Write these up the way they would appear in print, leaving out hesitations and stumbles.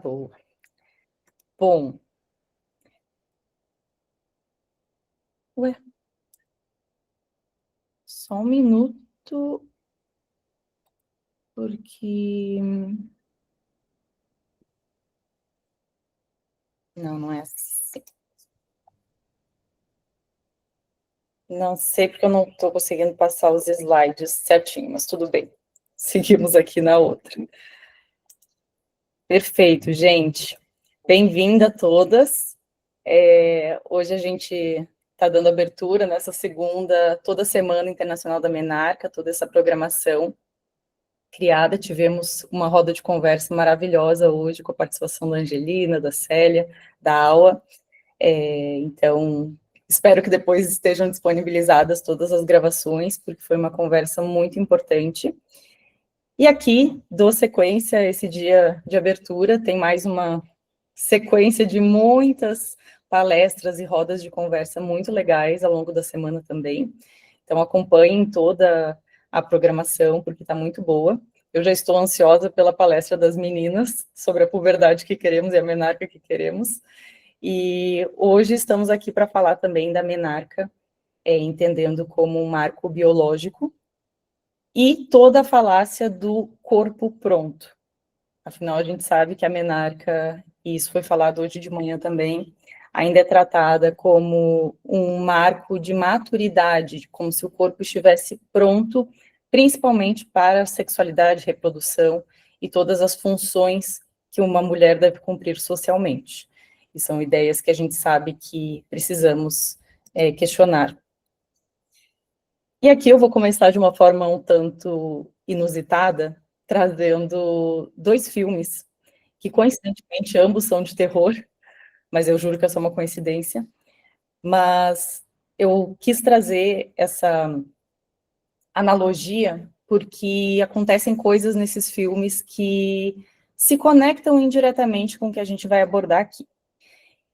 Boa. Bom. Ué. Só um minuto, porque... Não é assim. Não sei porque eu não estou conseguindo passar os slides certinho, mas tudo bem. Seguimos aqui na outra. Perfeito, gente. Bem-vinda a todas. Hoje a gente está dando abertura nessa segunda, toda semana Internacional da Menarca, toda essa programação criada. Tivemos uma roda de conversa maravilhosa hoje, com a participação da Angelina, da Célia, da Aua. Então, espero que depois estejam disponibilizadas todas as gravações, porque foi uma conversa muito importante. E aqui, dou sequência a esse dia de abertura, tem mais uma sequência de muitas palestras e rodas de conversa muito legais ao longo da semana também. Então, acompanhem toda a programação, porque está muito boa. Eu já estou ansiosa pela palestra das meninas sobre a puberdade que queremos e a menarca que queremos. E hoje estamos aqui para falar também da menarca, entendendo como um marco biológico, e toda a falácia do corpo pronto. Afinal, a gente sabe que a menarca, e isso foi falado hoje de manhã também, ainda é tratada como um marco de maturidade, como se o corpo estivesse pronto, principalmente para a sexualidade, reprodução e todas as funções que uma mulher deve cumprir socialmente. E são ideias que a gente sabe que precisamos questionar. E aqui eu vou começar de uma forma um tanto inusitada, trazendo dois filmes, que coincidentemente ambos são de terror, mas eu juro que é só uma coincidência. Mas eu quis trazer essa analogia porque acontecem coisas nesses filmes que se conectam indiretamente com o que a gente vai abordar aqui.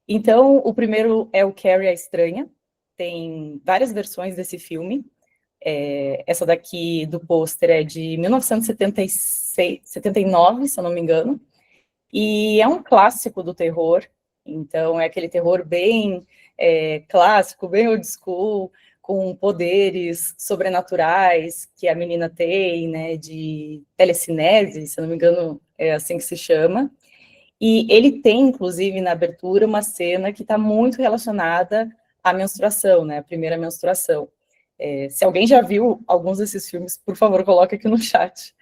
Então, o primeiro é o Carrie a Estranha, tem várias versões desse filme. Essa daqui do pôster é de 1979, se eu não me engano, e é um clássico do terror. Então é aquele terror bem clássico, bem old school, com poderes sobrenaturais que a menina tem, né, de telecinese, se eu não me engano, é assim que se chama. E ele tem, inclusive, na abertura, uma cena que está muito relacionada à menstruação, né, a primeira menstruação. Se alguém já viu alguns desses filmes, por favor, coloque aqui no chat.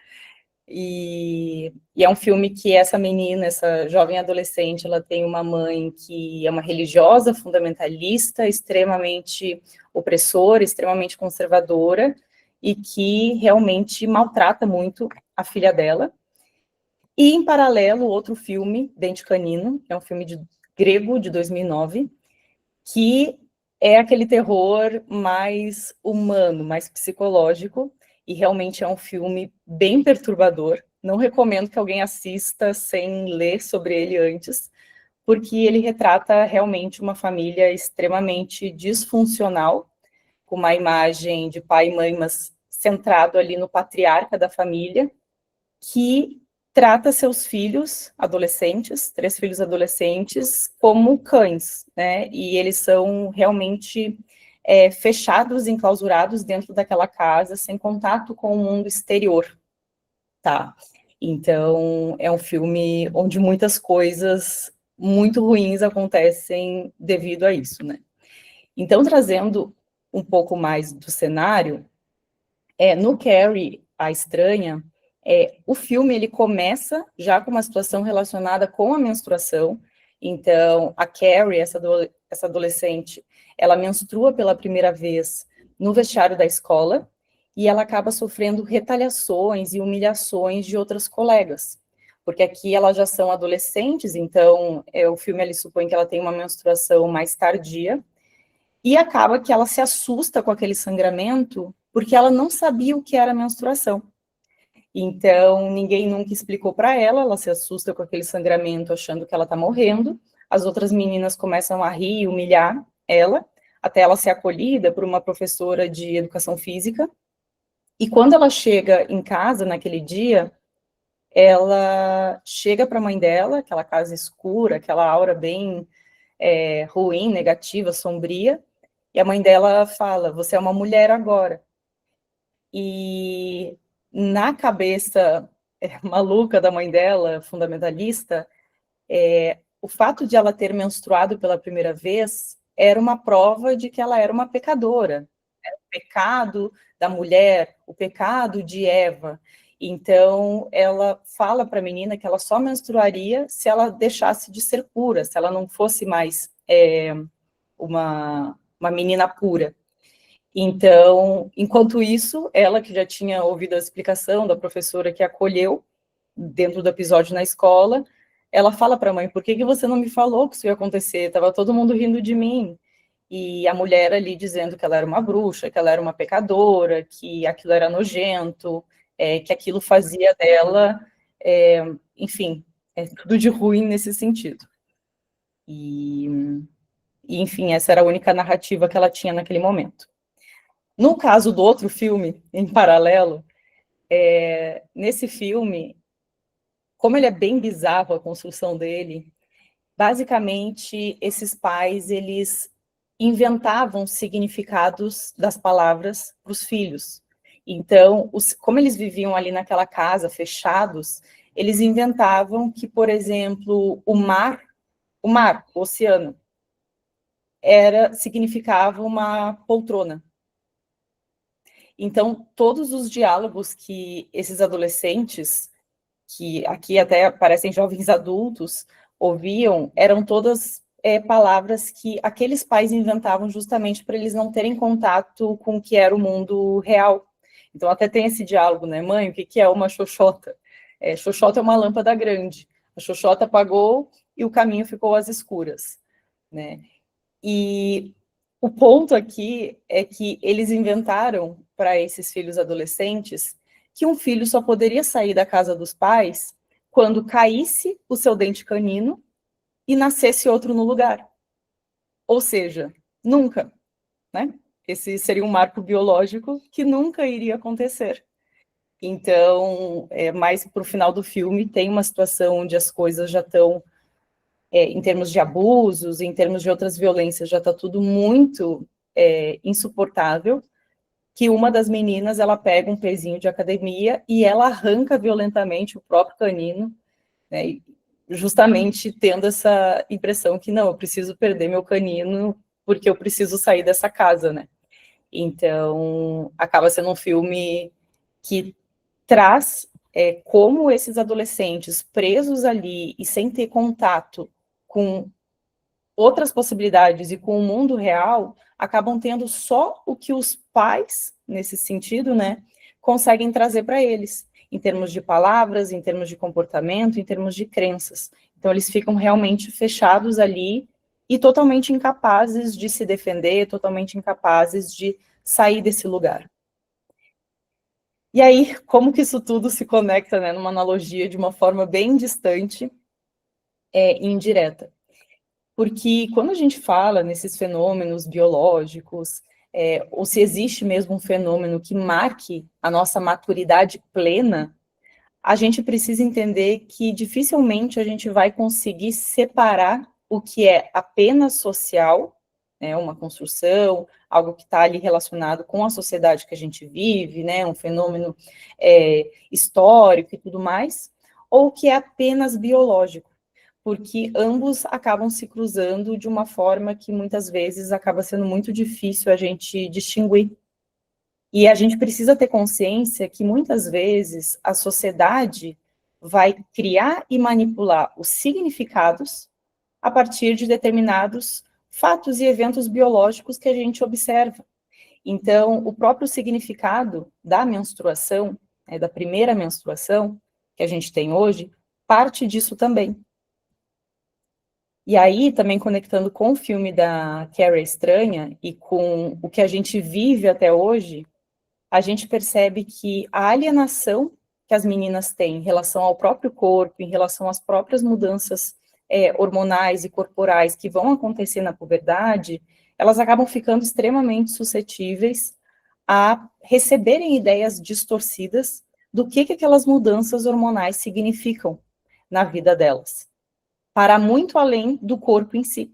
E é um filme que essa menina, essa jovem adolescente, ela tem uma mãe que é uma religiosa, fundamentalista, extremamente opressora, extremamente conservadora, e que realmente maltrata muito a filha dela. E, em paralelo, outro filme, Dente Canino, que é um filme grego, de 2009, que é aquele terror mais humano, mais psicológico, e realmente é um filme bem perturbador. Não recomendo que alguém assista sem ler sobre ele antes, porque ele retrata realmente uma família extremamente disfuncional, com uma imagem de pai e mãe, mas centrado ali no patriarca da família, que trata seus filhos adolescentes, 3 filhos adolescentes, como cães, né? E eles são realmente fechados, enclausurados dentro daquela casa, sem contato com o mundo exterior, tá? Então, é um filme onde muitas coisas muito ruins acontecem devido a isso, né? Então, trazendo um pouco mais do cenário, no Carrie, a Estranha, o filme ele começa já com uma situação relacionada com a menstruação. Então, a Carrie, essa adolescente, ela menstrua pela primeira vez no vestiário da escola e ela acaba sofrendo retaliações e humilhações de outras colegas, porque aqui elas já são adolescentes, então o filme ele supõe que ela tem uma menstruação mais tardia, e acaba que ela se assusta com aquele sangramento, porque ela não sabia o que era menstruação. Então, ninguém nunca explicou para ela, ela se assusta com aquele sangramento, achando que ela está morrendo. As outras meninas começam a rir e humilhar ela, até ela ser acolhida por uma professora de educação física. E quando ela chega em casa, naquele dia, ela chega para a mãe dela, aquela casa escura, aquela aura bem ruim, negativa, sombria, e a mãe dela fala, você é uma mulher agora. E na cabeça maluca da mãe dela, fundamentalista, o fato de ela ter menstruado pela primeira vez era uma prova de que ela era uma pecadora. Era o pecado da mulher, o pecado de Eva. Então, ela fala para a menina que ela só menstruaria se ela deixasse de ser pura, se ela não fosse mais uma menina pura. Então, enquanto isso, ela que já tinha ouvido a explicação da professora que acolheu dentro do episódio na escola, ela fala para a mãe, por que você não me falou que isso ia acontecer? Estava todo mundo rindo de mim. E a mulher ali dizendo que ela era uma bruxa, que ela era uma pecadora, que aquilo era nojento, que aquilo fazia dela, enfim, tudo de ruim nesse sentido. E, enfim, essa era a única narrativa que ela tinha naquele momento. No caso do outro filme, em paralelo, nesse filme, como ele é bem bizarro a construção dele, basicamente esses pais, eles inventavam significados das palavras para os filhos. Então, como eles viviam ali naquela casa, fechados, eles inventavam que, por exemplo, o mar, o oceano, significava uma poltrona. Então, todos os diálogos que esses adolescentes, que aqui até parecem jovens adultos, ouviam, eram todas palavras que aqueles pais inventavam justamente para eles não terem contato com o que era o mundo real. Então, até tem esse diálogo, né? Mãe, o que é uma xoxota? Xoxota é uma lâmpada grande. A xoxota apagou e o caminho ficou às escuras, né? E o ponto aqui é que eles inventaram para esses filhos adolescentes que um filho só poderia sair da casa dos pais quando caísse o seu dente canino e nascesse outro no lugar. Ou seja, nunca, né? Esse seria um marco biológico que nunca iria acontecer. Então, mais para o final do filme, tem uma situação onde as coisas já estão, em termos de abusos, em termos de outras violências, já está tudo muito insuportável, que uma das meninas, ela pega um pezinho de academia e ela arranca violentamente o próprio canino, né, justamente tendo essa impressão que, não, eu preciso perder meu canino porque eu preciso sair dessa casa, né? Então, acaba sendo um filme que traz como esses adolescentes presos ali e sem ter contato com outras possibilidades e com o mundo real, acabam tendo só o que os pais, nesse sentido, né, conseguem trazer para eles, em termos de palavras, em termos de comportamento, em termos de crenças. Então, eles ficam realmente fechados ali e totalmente incapazes de se defender, totalmente incapazes de sair desse lugar. E aí, como que isso tudo se conecta, né, numa analogia de uma forma bem distante e indireta? Porque quando a gente fala nesses fenômenos biológicos, ou se existe mesmo um fenômeno que marque a nossa maturidade plena, a gente precisa entender que dificilmente a gente vai conseguir separar o que é apenas social, né, uma construção, algo que está ali relacionado com a sociedade que a gente vive, né, um fenômeno histórico e tudo mais, ou o que é apenas biológico, porque ambos acabam se cruzando de uma forma que muitas vezes acaba sendo muito difícil a gente distinguir. E a gente precisa ter consciência que muitas vezes a sociedade vai criar e manipular os significados a partir de determinados fatos e eventos biológicos que a gente observa. Então, o próprio significado da menstruação, da primeira menstruação que a gente tem hoje, parte disso também. E aí, também conectando com o filme da Carrie Estranha e com o que a gente vive até hoje, a gente percebe que a alienação que as meninas têm em relação ao próprio corpo, em relação às próprias mudanças hormonais e corporais que vão acontecer na puberdade, elas acabam ficando extremamente suscetíveis a receberem ideias distorcidas do que aquelas mudanças hormonais significam na vida delas, para muito além do corpo em si.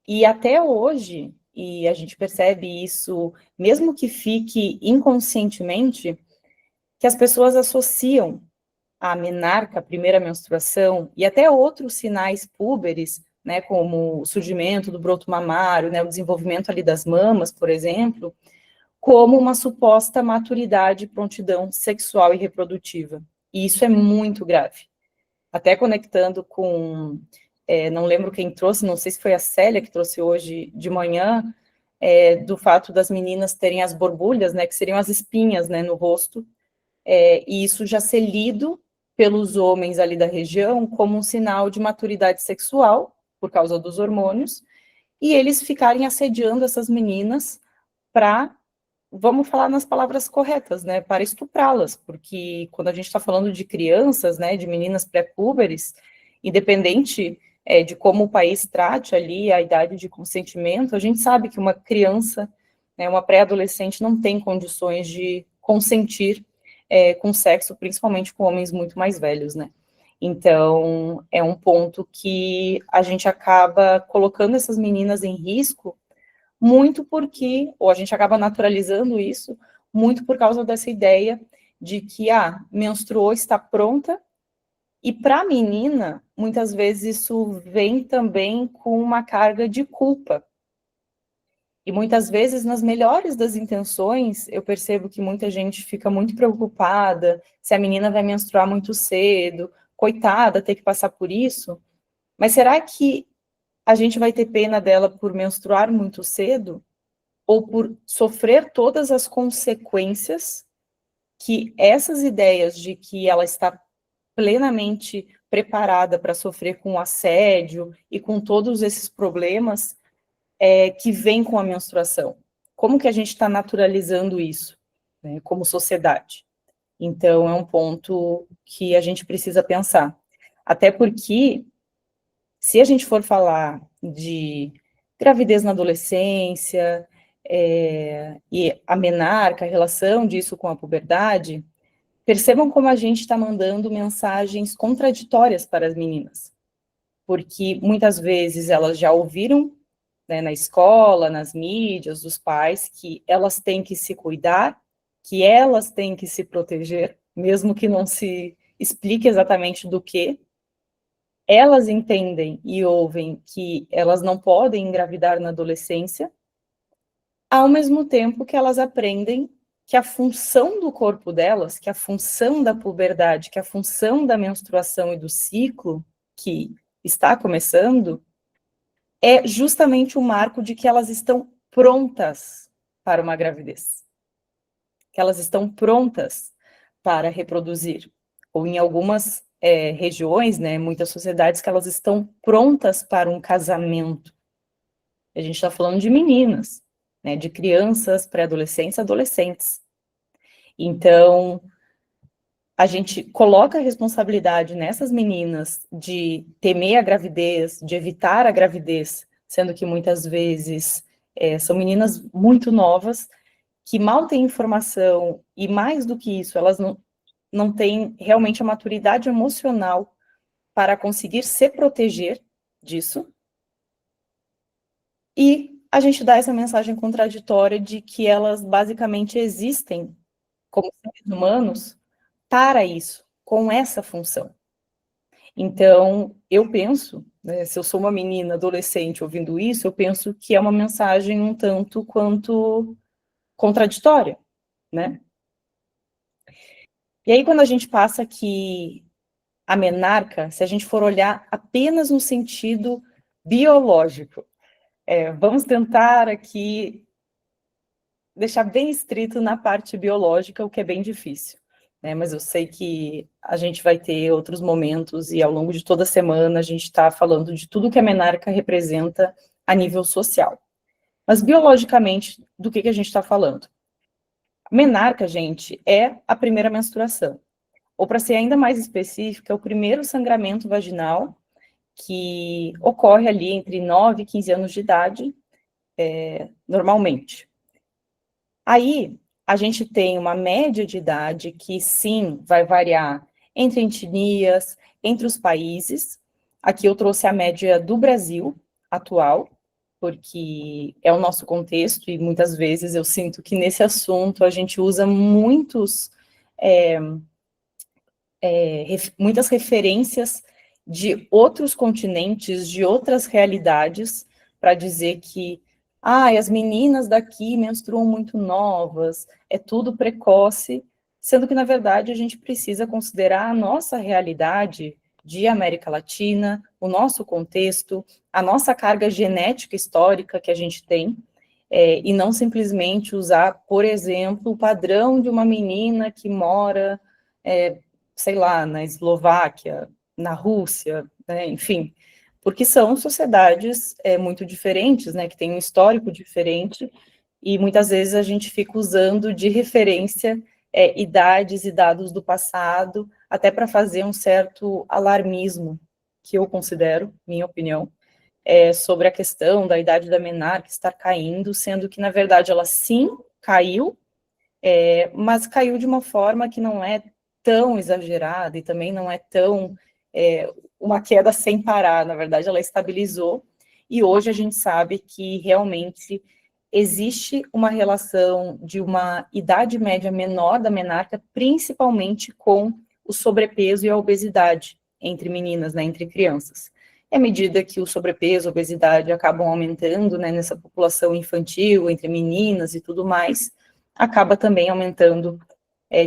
E até hoje, e a gente percebe isso, mesmo que fique inconscientemente, que as pessoas associam a menarca, a primeira menstruação, e até outros sinais púberes, né, como o surgimento do broto mamário, né, o desenvolvimento ali das mamas, por exemplo, como uma suposta maturidade e prontidão sexual e reprodutiva. E isso é muito grave. Até conectando com, não lembro quem trouxe, não sei se foi a Célia que trouxe hoje de manhã, do fato das meninas terem as borbulhas, né, que seriam as espinhas, né, no rosto, e isso já ser lido pelos homens ali da região como um sinal de maturidade sexual, por causa dos hormônios, e eles ficarem assediando essas meninas para, vamos falar nas palavras corretas, né, para estuprá-las, porque quando a gente está falando de crianças, né, de meninas pré-púberes, independente de como o país trate ali a idade de consentimento, a gente sabe que uma criança, né, uma pré-adolescente não tem condições de consentir com sexo, principalmente com homens muito mais velhos, né. Então, é um ponto que a gente acaba colocando essas meninas em risco muito porque, ou a gente acaba naturalizando isso, muito por causa dessa ideia de que, menstruou, está pronta, e para a menina, muitas vezes isso vem também com uma carga de culpa. E muitas vezes, nas melhores das intenções, eu percebo que muita gente fica muito preocupada se a menina vai menstruar muito cedo, coitada, ter que passar por isso, mas será que a gente vai ter pena dela por menstruar muito cedo? Ou por sofrer todas as consequências que essas ideias de que ela está plenamente preparada para sofrer com o assédio e com todos esses problemas que vêm com a menstruação? Como que a gente está naturalizando isso, né, como sociedade? Então, é um ponto que a gente precisa pensar. Até porque, se a gente for falar de gravidez na adolescência, e a menarca, a relação disso com a puberdade, percebam como a gente está mandando mensagens contraditórias para as meninas. Porque muitas vezes elas já ouviram, né, na escola, nas mídias, dos pais, que elas têm que se cuidar, que elas têm que se proteger, mesmo que não se explique exatamente do que. Elas entendem e ouvem que elas não podem engravidar na adolescência, ao mesmo tempo que elas aprendem que a função do corpo delas, que a função da puberdade, que a função da menstruação e do ciclo que está começando, é justamente o marco de que elas estão prontas para uma gravidez, que elas estão prontas para reproduzir, ou em algumas regiões, né, muitas sociedades, que elas estão prontas para um casamento. A gente está falando de meninas, né, de crianças, pré-adolescentes, adolescentes. Então, a gente coloca a responsabilidade nessas meninas de temer a gravidez, de evitar a gravidez, sendo que muitas vezes são meninas muito novas, que mal têm informação, e mais do que isso, elas não têm realmente a maturidade emocional para conseguir se proteger disso, e a gente dá essa mensagem contraditória de que elas basicamente existem como seres humanos para isso, com essa função. Então, eu penso, né, se eu sou uma menina adolescente ouvindo isso, eu penso que é uma mensagem um tanto quanto contraditória, né? E aí, quando a gente passa que a menarca, se a gente for olhar apenas no sentido biológico, vamos tentar aqui deixar bem estrito na parte biológica, o que é bem difícil, né? Mas eu sei que a gente vai ter outros momentos e ao longo de toda a semana a gente está falando de tudo que a menarca representa a nível social. Mas biologicamente, do que a gente está falando? A menarca, gente, é a primeira menstruação. Ou para ser ainda mais específica, é o primeiro sangramento vaginal que ocorre ali entre 9 e 15 anos de idade, normalmente. Aí, a gente tem uma média de idade que, sim, vai variar entre etnias, entre os países. Aqui eu trouxe a média do Brasil atual, porque é o nosso contexto, e muitas vezes eu sinto que nesse assunto a gente usa muitas referências de outros continentes, de outras realidades, para dizer que as meninas daqui menstruam muito novas, é tudo precoce, sendo que, na verdade, a gente precisa considerar a nossa realidade de América Latina, o nosso contexto, a nossa carga genética histórica que a gente tem, e não simplesmente usar, por exemplo, o padrão de uma menina que mora, sei lá, na Eslováquia, na Rússia, né, enfim, porque são sociedades muito diferentes, né, que têm um histórico diferente, e muitas vezes a gente fica usando de referência idades e dados do passado, até para fazer um certo alarmismo, que eu considero, minha opinião, sobre a questão da idade da menarca estar caindo, sendo que, na verdade, ela sim caiu, mas caiu de uma forma que não é tão exagerada e também não é tão uma queda sem parar, na verdade, ela estabilizou, e hoje a gente sabe que realmente existe uma relação de uma idade média menor da menarca, principalmente com o sobrepeso e a obesidade entre meninas, né, entre crianças. E à medida que o sobrepeso, a obesidade acabam aumentando, né, nessa população infantil, entre meninas e tudo mais, acaba também aumentando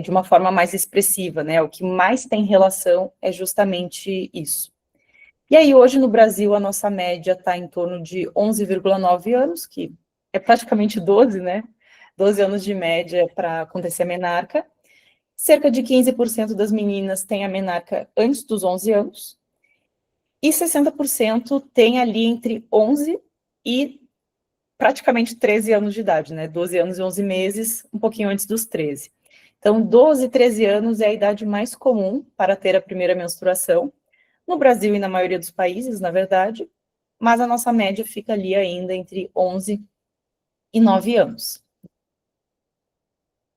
de uma forma mais expressiva, né? O que mais tem relação é justamente isso. E aí, hoje no Brasil, a nossa média está em torno de 11,9 anos, que é praticamente 12, né? 12 anos de média para acontecer a menarca. Cerca de 15% das meninas têm a menarca antes dos 11 anos, e 60% tem ali entre 11 e praticamente 13 anos de idade, né? 12 anos e 11 meses, um pouquinho antes dos 13. Então, 12, 13 anos é a idade mais comum para ter a primeira menstruação, no Brasil e na maioria dos países, na verdade, mas a nossa média fica ali ainda entre 11 e 9 anos.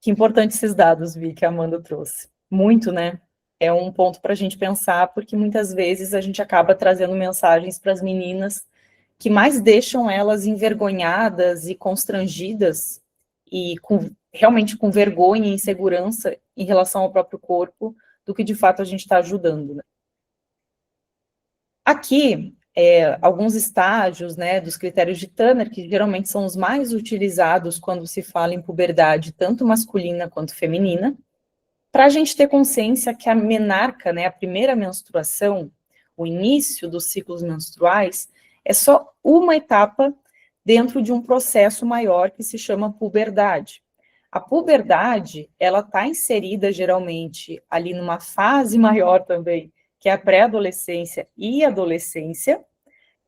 Que importante esses dados, Vi, que a Amanda trouxe. Muito, né? É um ponto para a gente pensar, porque muitas vezes a gente acaba trazendo mensagens para as meninas que mais deixam elas envergonhadas e constrangidas e realmente com vergonha e insegurança em relação ao próprio corpo, do que de fato a gente está ajudando, né? Aqui, alguns estágios, né, dos critérios de Tanner, que geralmente são os mais utilizados quando se fala em puberdade, tanto masculina quanto feminina, para a gente ter consciência que a menarca, né, a primeira menstruação, o início dos ciclos menstruais, é só uma etapa dentro de um processo maior que se chama puberdade. A puberdade, ela está inserida geralmente ali numa fase maior também, que é a pré-adolescência e adolescência,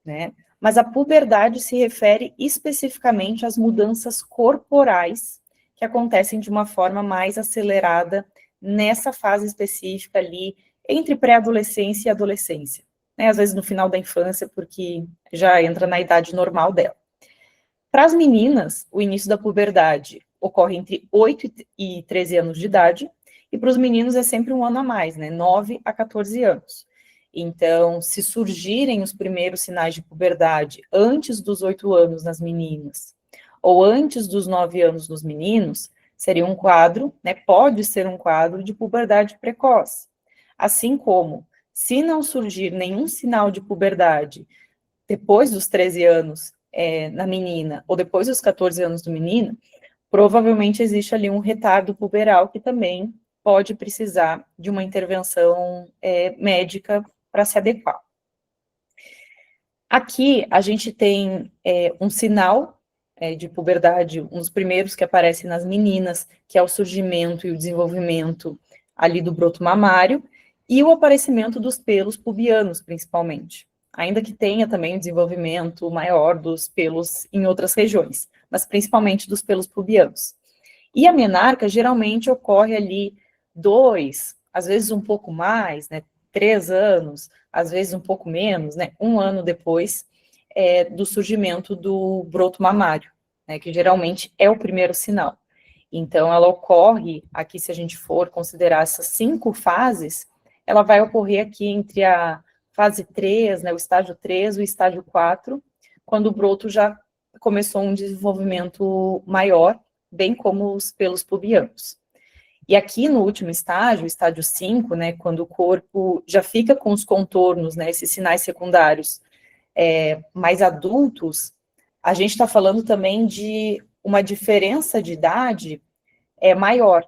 né? Mas a puberdade se refere especificamente às mudanças corporais que acontecem de uma forma mais acelerada nessa fase específica ali, entre pré-adolescência e adolescência, né? Às vezes no final da infância, porque já entra na idade normal dela. Para as meninas, o início da puberdade ocorre entre 8 e 13 anos de idade, e para os meninos é sempre um ano a mais, né? 9 a 14 anos. Então, se surgirem os primeiros sinais de puberdade antes dos 8 anos nas meninas, ou antes dos 9 anos nos meninos, seria um quadro, né? Pode ser um quadro de puberdade precoce. Assim como, se não surgir nenhum sinal de puberdade depois dos 13 anos na menina, ou depois dos 14 anos do menino, provavelmente existe ali um retardo puberal que também pode precisar de uma intervenção médica para se adequar. Aqui a gente tem um sinal de puberdade, um dos primeiros que aparece nas meninas, que é o surgimento e o desenvolvimento ali do broto mamário, e o aparecimento dos pelos pubianos, principalmente. Ainda que tenha também um desenvolvimento maior dos pelos em outras regiões, mas principalmente dos pelos pubianos. E a menarca geralmente ocorre ali 2, às vezes um pouco mais, né, 3 anos, às vezes um pouco menos, né, 1 ano depois do surgimento do broto mamário, né, que geralmente é o primeiro sinal. Então, ela ocorre aqui, se a gente for considerar essas 5 fases, ela vai ocorrer aqui entre a fase 3, né, o estágio 3 e o estágio 4, quando o broto já começou um desenvolvimento maior, bem como os pelos pubianos. E aqui no último estágio, o estágio 5, né, quando o corpo já fica com os contornos, né, esses sinais secundários mais adultos, a gente está falando também de uma diferença de idade maior.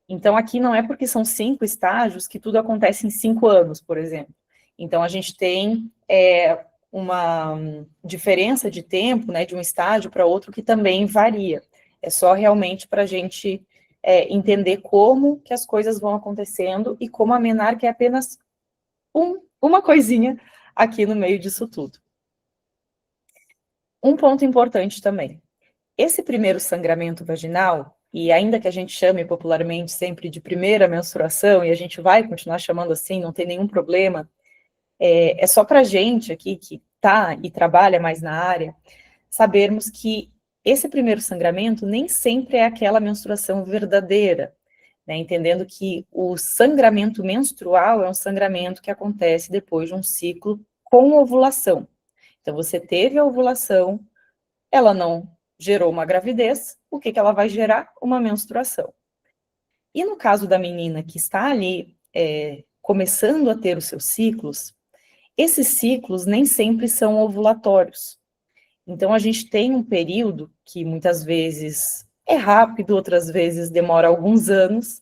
Então, aqui não é porque são 5 estágios que tudo acontece em 5 anos, por exemplo. Então, a gente tem uma diferença de tempo, né, de um estágio para outro que também varia. É só realmente para a gente entender como que as coisas vão acontecendo e como a menarca é apenas uma coisinha aqui no meio disso tudo. Um ponto importante também. Esse primeiro sangramento vaginal, e ainda que a gente chame popularmente sempre de primeira menstruação, e a gente vai continuar chamando assim, não tem nenhum problema, é só para a gente aqui que está e trabalha mais na área, sabermos que esse primeiro sangramento nem sempre é aquela menstruação verdadeira, né, entendendo que o sangramento menstrual é um sangramento que acontece depois de um ciclo com ovulação. Então, você teve a ovulação, ela não gerou uma gravidez, o que ela vai gerar? Uma menstruação. E no caso da menina que está ali começando a ter os seus ciclos, esses ciclos nem sempre são ovulatórios. Então, a gente tem um período que muitas vezes é rápido, outras vezes demora alguns anos,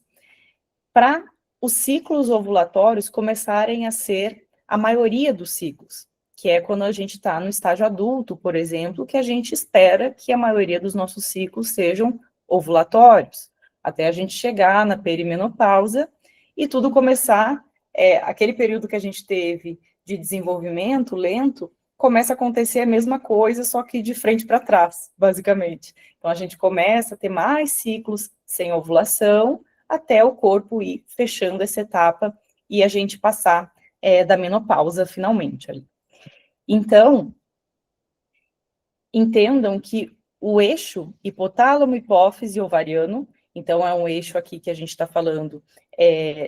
para os ciclos ovulatórios começarem a ser a maioria dos ciclos, que é quando a gente está no estágio adulto, por exemplo, que a gente espera que a maioria dos nossos ciclos sejam ovulatórios, até a gente chegar na perimenopausa e tudo começar, aquele período que a gente teve de desenvolvimento lento, começa a acontecer a mesma coisa, só que de frente para trás, basicamente. Então, a gente começa a ter mais ciclos sem ovulação, até o corpo ir fechando essa etapa e a gente passar da menopausa finalmente. Então, entendam que o eixo hipotálamo, hipófise e ovariano, então é um eixo aqui que a gente está falando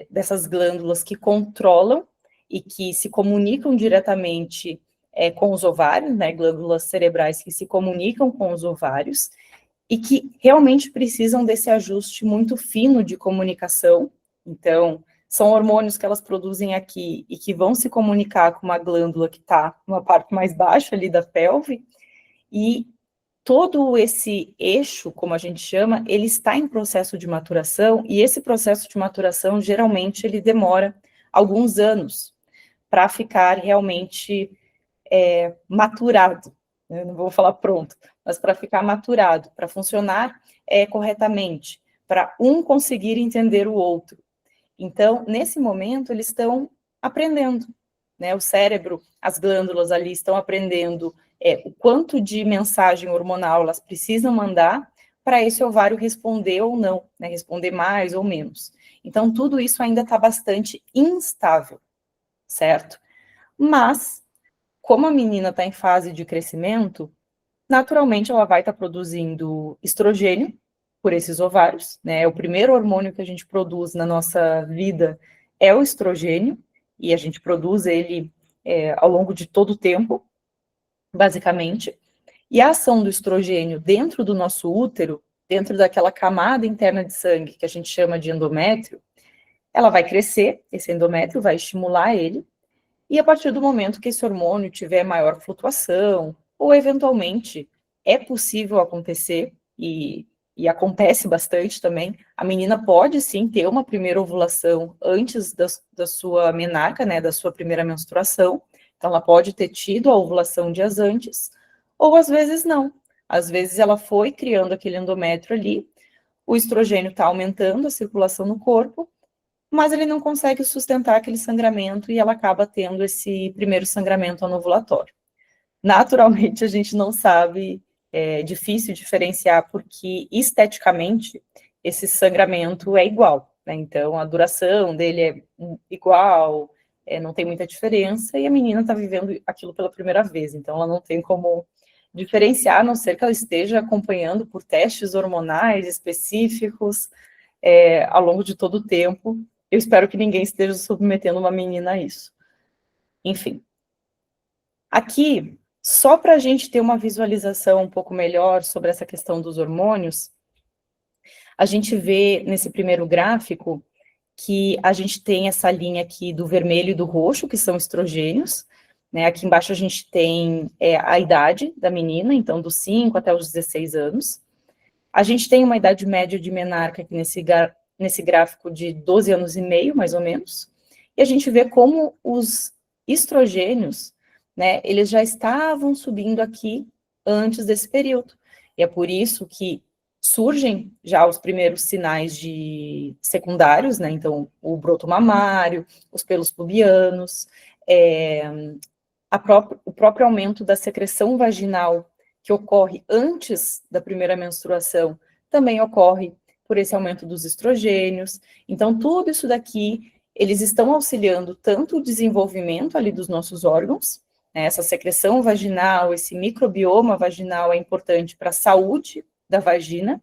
dessas glândulas que controlam e que se comunicam diretamente com os ovários, né, glândulas cerebrais que se comunicam com os ovários, e que realmente precisam desse ajuste muito fino de comunicação. Então, são hormônios que elas produzem aqui e que vão se comunicar com uma glândula que está numa parte mais baixa ali da pelve, e todo esse eixo, como a gente chama, ele está em processo de maturação, e esse processo de maturação, geralmente, ele demora alguns anos para ficar realmente maturado. Eu não vou falar pronto, mas para ficar maturado, para funcionar corretamente, para um conseguir entender o outro. Então, nesse momento, eles estão aprendendo, né? O cérebro, as glândulas ali estão aprendendo o quanto de mensagem hormonal elas precisam mandar para esse ovário responder ou não, né? Responder mais ou menos. Então, tudo isso ainda está bastante instável, certo? Mas, como a menina está em fase de crescimento, naturalmente ela vai estar produzindo estrogênio por esses ovários, né? O primeiro hormônio que a gente produz na nossa vida é o estrogênio, e a gente produz ele ao longo de todo o tempo, basicamente. E a ação do estrogênio dentro do nosso útero, dentro daquela camada interna de sangue que a gente chama de endométrio, ela vai crescer, esse endométrio vai estimular ele, e a partir do momento que esse hormônio tiver maior flutuação, ou eventualmente é possível acontecer, e acontece bastante também, a menina pode sim ter uma primeira ovulação antes da sua menarca, né, da sua primeira menstruação, então ela pode ter tido a ovulação dias antes, ou às vezes não. Às vezes ela foi criando aquele endométrio ali, o estrogênio está aumentando a circulação no corpo, mas ele não consegue sustentar aquele sangramento e ela acaba tendo esse primeiro sangramento anovulatório. Naturalmente, a gente não sabe, é difícil diferenciar, porque esteticamente esse sangramento é igual, né? Então, a duração dele é igual, não tem muita diferença, e a menina está vivendo aquilo pela primeira vez, então ela não tem como diferenciar, a não ser que ela esteja acompanhando por testes hormonais específicos, ao longo de todo o tempo. Eu espero que ninguém esteja submetendo uma menina a isso. Enfim. Aqui, só para a gente ter uma visualização um pouco melhor sobre essa questão dos hormônios, a gente vê nesse primeiro gráfico que a gente tem essa linha aqui do vermelho e do roxo, que são estrogênios, né? Aqui embaixo a gente tem a idade da menina, então dos 5 até os 16 anos. A gente tem uma idade média de menarca aqui nesse gráfico de 12 anos e meio, mais ou menos, e a gente vê como os estrogênios, né, eles já estavam subindo aqui antes desse período, e é por isso que surgem já os primeiros sinais de secundários, né, então o broto mamário, os pelos pubianos, o próprio aumento da secreção vaginal, que ocorre antes da primeira menstruação, também ocorre por esse aumento dos estrogênios. Então, tudo isso daqui, eles estão auxiliando tanto o desenvolvimento ali dos nossos órgãos, né, essa secreção vaginal, esse microbioma vaginal é importante para a saúde da vagina,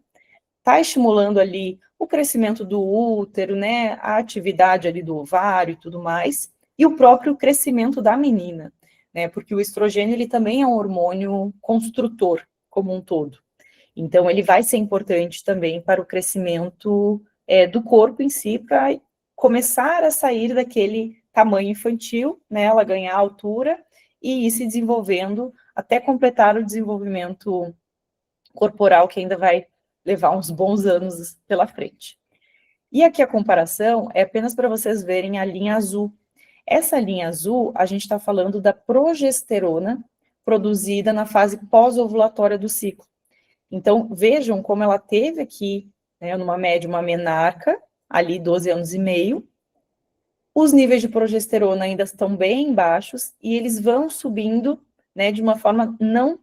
está estimulando ali o crescimento do útero, né, a atividade ali do ovário e tudo mais, e o próprio crescimento da menina, né, porque o estrogênio, ele também é um hormônio construtor, como um todo. Então, ele vai ser importante também para o crescimento do corpo em si, para começar a sair daquele tamanho infantil, né, ela ganhar altura e ir se desenvolvendo até completar o desenvolvimento corporal, que ainda vai levar uns bons anos pela frente. E aqui a comparação é apenas para vocês verem a linha azul. Essa linha azul, a gente está falando da progesterona produzida na fase pós-ovulatória do ciclo. Então, vejam como ela teve aqui, né, numa média, uma menarca, ali 12 anos e meio. Os níveis de progesterona ainda estão bem baixos e eles vão subindo, né, de uma forma não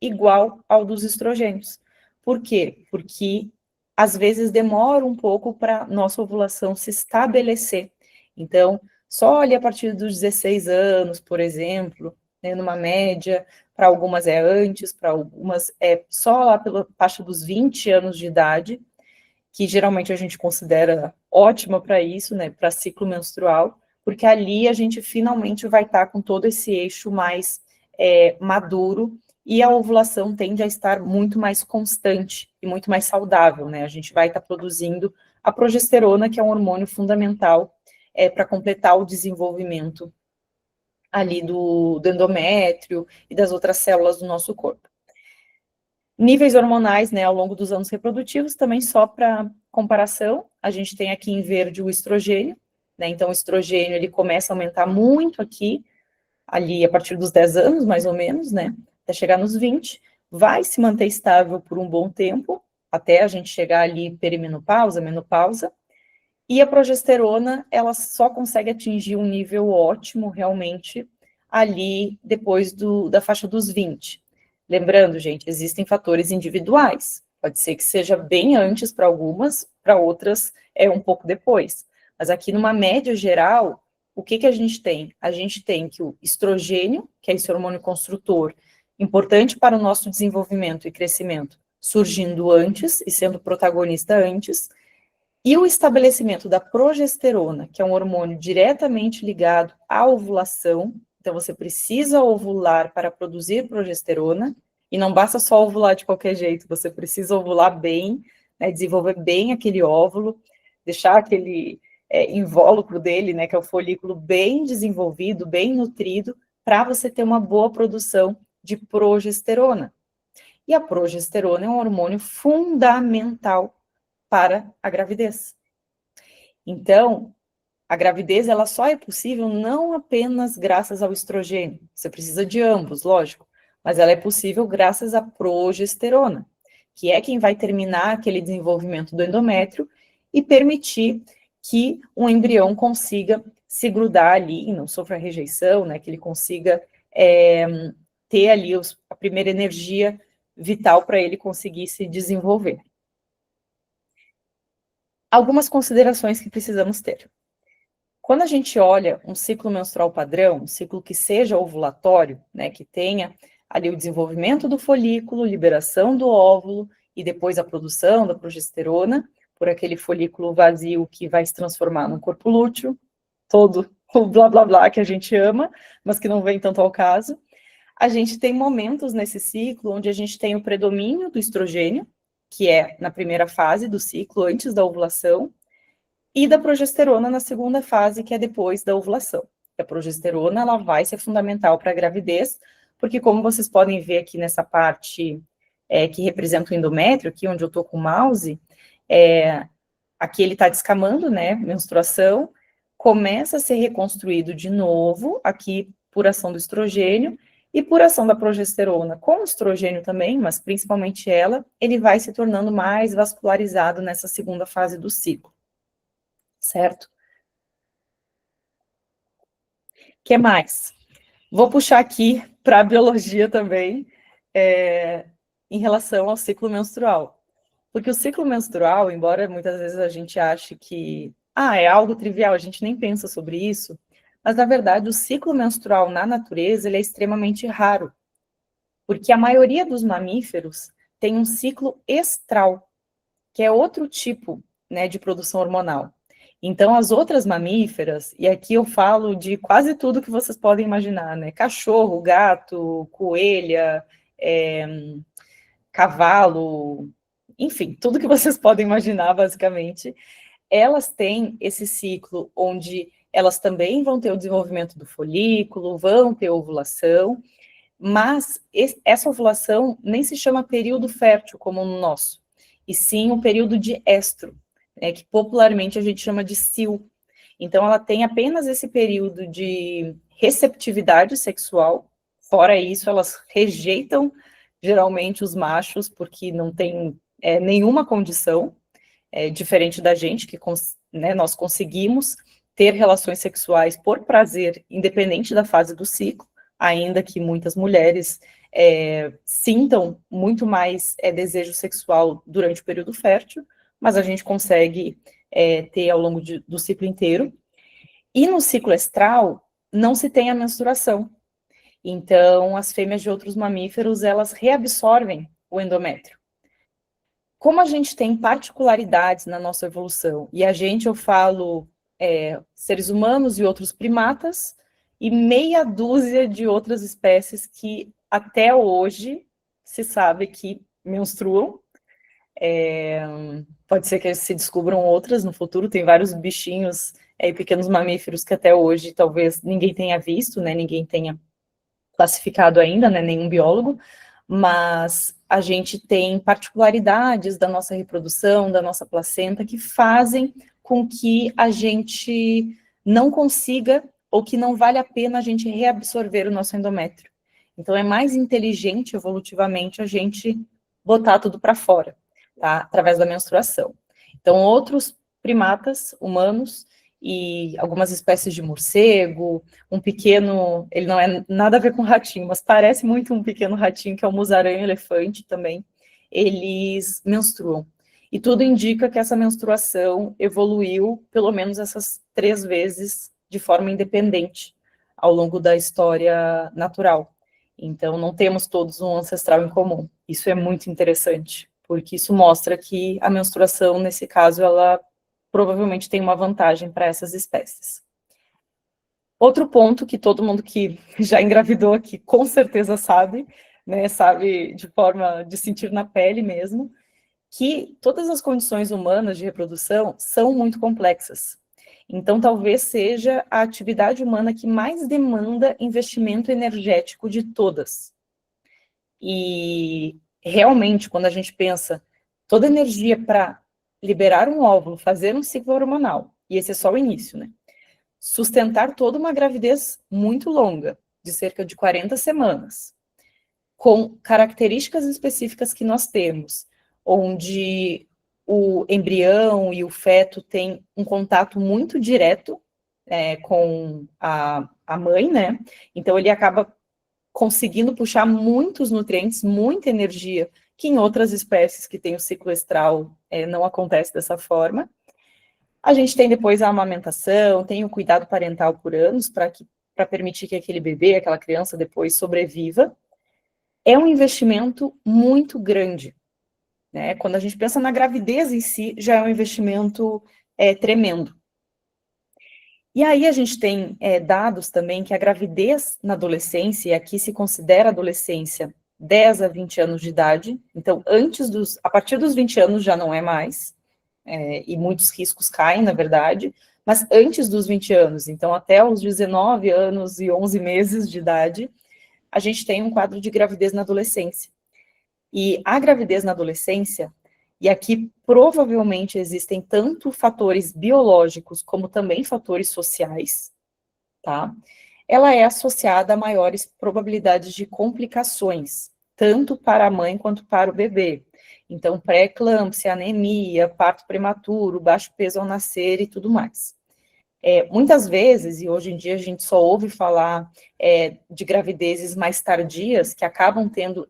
igual ao dos estrogênios. Por quê? Porque às vezes demora um pouco para nossa ovulação se estabelecer. Então, só ali a partir dos 16 anos, por exemplo, né, numa média, para algumas é antes, para algumas é só lá pela faixa dos 20 anos de idade, que geralmente a gente considera ótima para isso, né, para ciclo menstrual, porque ali a gente finalmente vai estar com todo esse eixo mais maduro, e a ovulação tende a estar muito mais constante e muito mais saudável, né? A gente vai estar produzindo a progesterona, que é um hormônio fundamental para completar o desenvolvimento ali do endométrio e das outras células do nosso corpo. Níveis hormonais, né, ao longo dos anos reprodutivos, também só para comparação, a gente tem aqui em verde o estrogênio, né? Então o estrogênio, ele começa a aumentar muito aqui, ali a partir dos 10 anos, mais ou menos, né, até chegar nos 20, vai se manter estável por um bom tempo, até a gente chegar ali perimenopausa, menopausa, e a progesterona, ela só consegue atingir um nível ótimo, realmente, ali depois da faixa dos 20. Lembrando, gente, existem fatores individuais, pode ser que seja bem antes para algumas, para outras é um pouco depois, mas aqui numa média geral, o que a gente tem? A gente tem que o estrogênio, que é esse hormônio construtor, importante para o nosso desenvolvimento e crescimento, surgindo antes e sendo protagonista antes, e o estabelecimento da progesterona, que é um hormônio diretamente ligado à ovulação, então você precisa ovular para produzir progesterona, e não basta só ovular de qualquer jeito, você precisa ovular bem, né, desenvolver bem aquele óvulo, deixar aquele invólucro dele, né, que é o folículo bem desenvolvido, bem nutrido, para você ter uma boa produção de progesterona. E a progesterona é um hormônio fundamental para a gravidez. Então, a gravidez, ela só é possível não apenas graças ao estrogênio, você precisa de ambos, lógico, mas ela é possível graças à progesterona, que é quem vai terminar aquele desenvolvimento do endométrio e permitir que um embrião consiga se grudar ali e não sofra rejeição, né, que ele consiga ter ali a primeira energia vital para ele conseguir se desenvolver. Algumas considerações que precisamos ter. Quando a gente olha um ciclo menstrual padrão, um ciclo que seja ovulatório, né, que tenha ali o desenvolvimento do folículo, liberação do óvulo e depois a produção da progesterona por aquele folículo vazio que vai se transformar num corpo lúteo, todo o blá blá blá que a gente ama, mas que não vem tanto ao caso. A gente tem momentos nesse ciclo onde a gente tem o predomínio do estrogênio, que é na primeira fase do ciclo, antes da ovulação, e da progesterona na segunda fase, que é depois da ovulação. A progesterona, ela vai ser fundamental para a gravidez, porque como vocês podem ver aqui nessa parte que representa o endométrio, aqui onde eu estou com o mouse, aqui ele está descamando, né, menstruação, começa a ser reconstruído de novo, aqui por ação do estrogênio, e por ação da progesterona, com o estrogênio também, mas principalmente ela, ele vai se tornando mais vascularizado nessa segunda fase do ciclo. Certo? O que mais? Vou puxar aqui para a biologia também, em relação ao ciclo menstrual. Porque o ciclo menstrual, embora muitas vezes a gente ache que é algo trivial, a gente nem pensa sobre isso, mas na verdade o ciclo menstrual na natureza ele é extremamente raro, porque a maioria dos mamíferos tem um ciclo estral, que é outro tipo, né, de produção hormonal. Então, as outras mamíferas, e aqui eu falo de quase tudo que vocês podem imaginar, né? Cachorro, gato, coelha, cavalo, enfim, tudo que vocês podem imaginar, basicamente, elas têm esse ciclo onde elas também vão ter o desenvolvimento do folículo, vão ter ovulação, mas essa ovulação nem se chama período fértil, como no nosso, e sim o período de estro, né, que popularmente a gente chama de sil. Então, ela tem apenas esse período de receptividade sexual, fora isso, elas rejeitam geralmente os machos, porque não tem nenhuma condição, diferente da gente, que né, nós conseguimos ter relações sexuais por prazer, independente da fase do ciclo, ainda que muitas mulheres sintam muito mais desejo sexual durante o período fértil, mas a gente consegue ter ao longo do ciclo inteiro. E no ciclo estral, não se tem a menstruação. Então, as fêmeas de outros mamíferos, elas reabsorvem o endométrio. Como a gente tem particularidades na nossa evolução, e a gente, eu falo, seres humanos e outros primatas, e meia dúzia de outras espécies que até hoje se sabe que menstruam. Pode ser que se descubram outras no futuro, tem vários bichinhos e pequenos mamíferos que até hoje talvez ninguém tenha visto, né, ninguém tenha classificado ainda, né, nenhum biólogo, mas a gente tem particularidades da nossa reprodução, da nossa placenta, que fazem com que a gente não consiga, ou que não vale a pena a gente reabsorver o nosso endométrio. Então, é mais inteligente, evolutivamente, a gente botar tudo para fora, tá? Através da menstruação. Então, outros primatas humanos e algumas espécies de morcego, um pequeno, ele não é nada a ver com ratinho, mas parece muito um pequeno ratinho, que é o musaranho-elefante também, eles menstruam. E tudo indica que essa menstruação evoluiu pelo menos essas 3 vezes de forma independente ao longo da história natural. Então, não temos todos um ancestral em comum. Isso é muito interessante, porque isso mostra que a menstruação, nesse caso, ela provavelmente tem uma vantagem para essas espécies. Outro ponto que todo mundo que já engravidou aqui com certeza sabe, né, sabe de forma de sentir na pele mesmo, que todas as condições humanas de reprodução são muito complexas. Então, talvez seja a atividade humana que mais demanda investimento energético de todas. E realmente, quando a gente pensa toda a energia para liberar um óvulo, fazer um ciclo hormonal, e esse é só o início, né? Sustentar toda uma gravidez muito longa, de cerca de 40 semanas, com características específicas que nós temos, onde o embrião e o feto têm um contato muito direto com a mãe, né? Então, ele acaba conseguindo puxar muitos nutrientes, muita energia, que em outras espécies que têm o ciclo estral não acontece dessa forma. A gente tem depois a amamentação, tem o cuidado parental por anos, para permitir que aquele bebê, aquela criança depois sobreviva. é um investimento muito grande, né? Quando a gente pensa na gravidez em si, já é um investimento tremendo. E aí a gente tem dados também que a gravidez na adolescência, e aqui se considera adolescência 10 a 20 anos de idade, então a partir dos 20 anos já não é mais, e muitos riscos caem, na verdade, mas antes dos 20 anos, então até os 19 anos e 11 meses de idade, a gente tem um quadro de gravidez na adolescência. E a gravidez na adolescência, e aqui provavelmente existem tanto fatores biológicos como também fatores sociais, tá? Ela é associada a maiores probabilidades de complicações, tanto para a mãe quanto para o bebê. Então, pré-eclâmpsia, anemia, parto prematuro, baixo peso ao nascer e tudo mais. Muitas vezes, e hoje em dia a gente só ouve falar de gravidezes mais tardias, que acabam tendo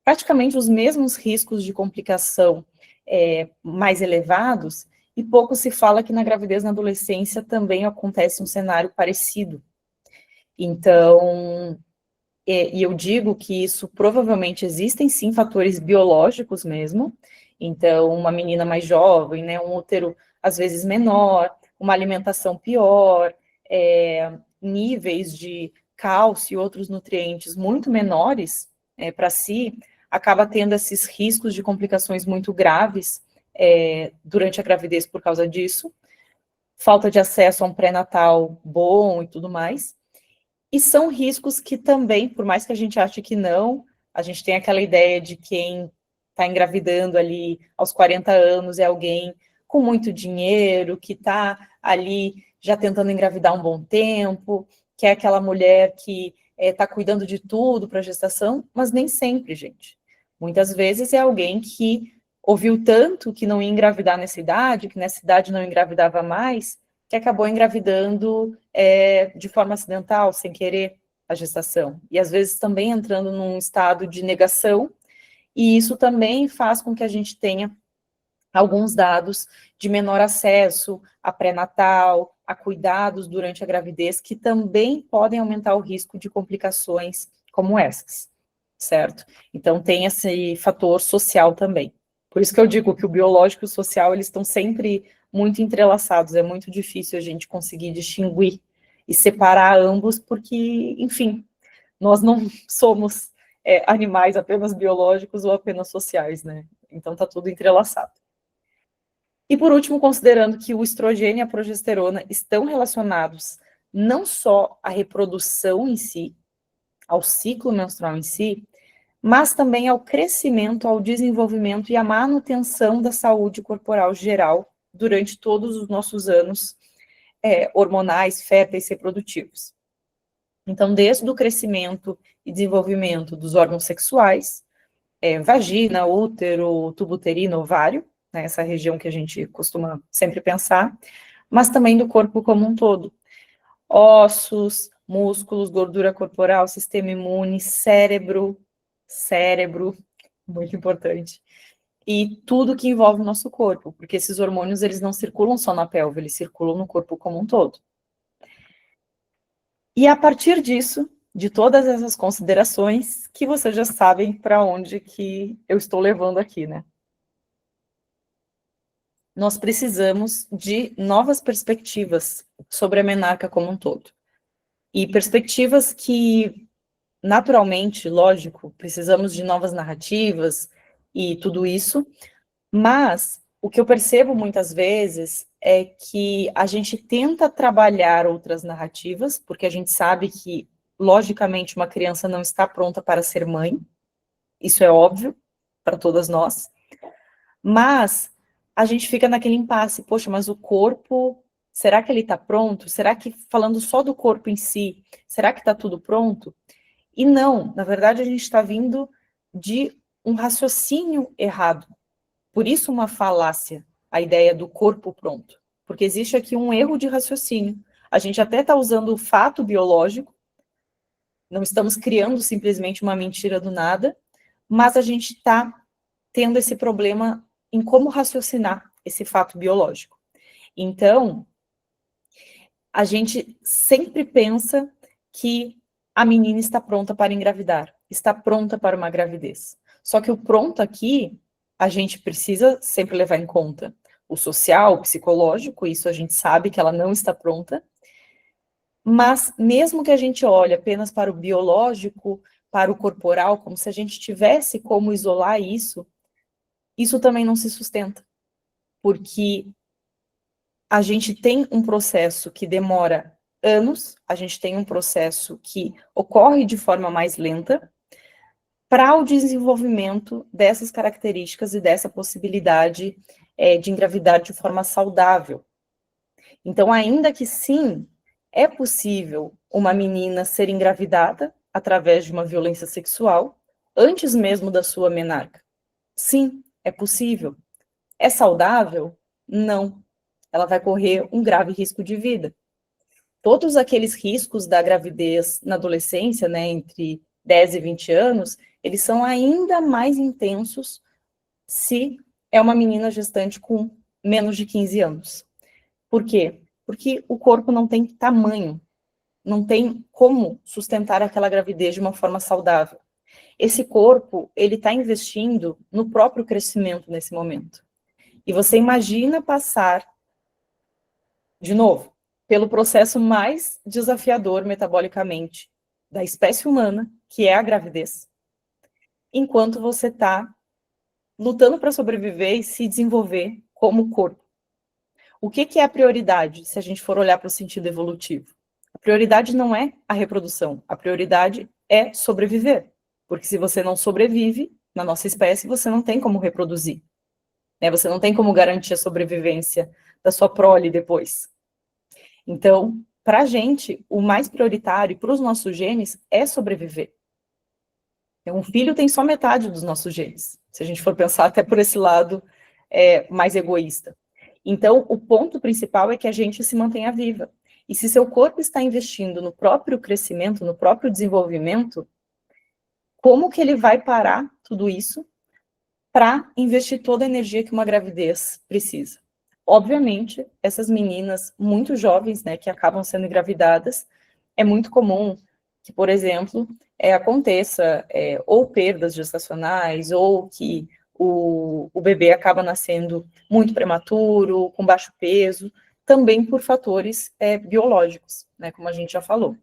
praticamente os mesmos riscos de complicação mais elevados, e pouco se fala que na gravidez na adolescência também acontece um cenário parecido. Então, e eu digo que isso provavelmente existem sim fatores biológicos mesmo, então uma menina mais jovem, né, um útero às vezes menor, uma alimentação pior, níveis de cálcio e outros nutrientes muito menores para si, acaba tendo esses riscos de complicações muito graves durante a gravidez por causa disso, falta de acesso a um pré-natal bom e tudo mais. E são riscos que também, por mais que a gente ache que não, a gente tem aquela ideia de quem está engravidando ali aos 40 anos é alguém com muito dinheiro, que está ali já tentando engravidar um bom tempo, que é aquela mulher que está cuidando de tudo para a gestação, mas nem sempre, gente. Muitas vezes é alguém que ouviu tanto que não ia engravidar nessa idade, que nessa idade não engravidava mais, que acabou engravidando de forma acidental, sem querer, a gestação. E às vezes também entrando num estado de negação, e isso também faz com que a gente tenha alguns dados de menor acesso a pré-natal, a cuidados durante a gravidez, que também podem aumentar o risco de complicações como essas, certo? Então tem esse fator social também. Por isso que eu digo que o biológico e o social, eles estão sempre muito entrelaçados, é muito difícil a gente conseguir distinguir e separar ambos, porque, enfim, nós não somos animais apenas biológicos ou apenas sociais, né? Então tá tudo entrelaçado. E por último, considerando que o estrogênio e a progesterona estão relacionados não só à reprodução em si, ao ciclo menstrual em si, mas também ao crescimento, ao desenvolvimento e à manutenção da saúde corporal geral durante todos os nossos anos hormonais, férteis, reprodutivos. Então, desde o crescimento e desenvolvimento dos órgãos sexuais, vagina, útero, tubo uterino, ovário, né, essa região que a gente costuma sempre pensar, mas também do corpo como um todo. Ossos, músculos, gordura corporal, sistema imune, cérebro, muito importante, e tudo que envolve o nosso corpo, porque esses hormônios, eles não circulam só na pelve, eles circulam no corpo como um todo. E a partir disso, de todas essas considerações, que vocês já sabem para onde que eu estou levando aqui, né? Nós precisamos de novas perspectivas sobre a menarca como um todo. E perspectivas que, naturalmente, lógico, precisamos de novas narrativas e tudo isso, mas o que eu percebo muitas vezes é que a gente tenta trabalhar outras narrativas, porque a gente sabe que, logicamente, uma criança não está pronta para ser mãe, isso é óbvio para todas nós, mas a gente fica naquele impasse, poxa, mas o corpo, será que ele está pronto? Será que, falando só do corpo em si, será que está tudo pronto? E não, na verdade a gente está vindo de um raciocínio errado. Por isso uma falácia, a ideia do corpo pronto. Porque existe aqui um erro de raciocínio. A gente até está usando o fato biológico, não estamos criando simplesmente uma mentira do nada, mas a gente está tendo esse problema em como raciocinar esse fato biológico. Então, a gente sempre pensa que a menina está pronta para engravidar, está pronta para uma gravidez. Só que o pronto aqui, a gente precisa sempre levar em conta o social, o psicológico, isso a gente sabe que ela não está pronta, mas mesmo que a gente olhe apenas para o biológico, para o corporal, como se a gente tivesse como isolar isso, isso também não se sustenta, porque a gente tem um processo que demora anos, a gente tem um processo que ocorre de forma mais lenta para o desenvolvimento dessas características e dessa possibilidade de engravidar de forma saudável. Então, ainda que sim, é possível uma menina ser engravidada através de uma violência sexual antes mesmo da sua menarca. Sim, é possível. É saudável? Não. Ela vai correr um grave risco de vida. Todos aqueles riscos da gravidez na adolescência, né, entre 10 e 20 anos, eles são ainda mais intensos se é uma menina gestante com menos de 15 anos. Por quê? Porque o corpo não tem tamanho, não tem como sustentar aquela gravidez de uma forma saudável. Esse corpo, ele está investindo no próprio crescimento nesse momento. E você imagina passar, de novo, pelo processo mais desafiador metabolicamente da espécie humana, que é a gravidez, enquanto você está lutando para sobreviver e se desenvolver como corpo. O que é a prioridade, se a gente for olhar para o sentido evolutivo? A prioridade não é a reprodução, a prioridade é sobreviver. Porque se você não sobrevive, na nossa espécie, você não tem como reproduzir. Né? Você não tem como garantir a sobrevivência da sua prole depois. Então, para a gente, o mais prioritário para os nossos genes é sobreviver. Um filho tem só metade dos nossos genes, se a gente for pensar até por esse lado mais egoísta. Então, o ponto principal é que a gente se mantenha viva. E se seu corpo está investindo no próprio crescimento, no próprio desenvolvimento, como que ele vai parar tudo isso para investir toda a energia que uma gravidez precisa? Obviamente, essas meninas muito jovens, né, que acabam sendo engravidadas, é muito comum que, por exemplo, aconteça ou perdas gestacionais, ou que o bebê acaba nascendo muito prematuro, com baixo peso, também por fatores biológicos, né, como a gente já falou.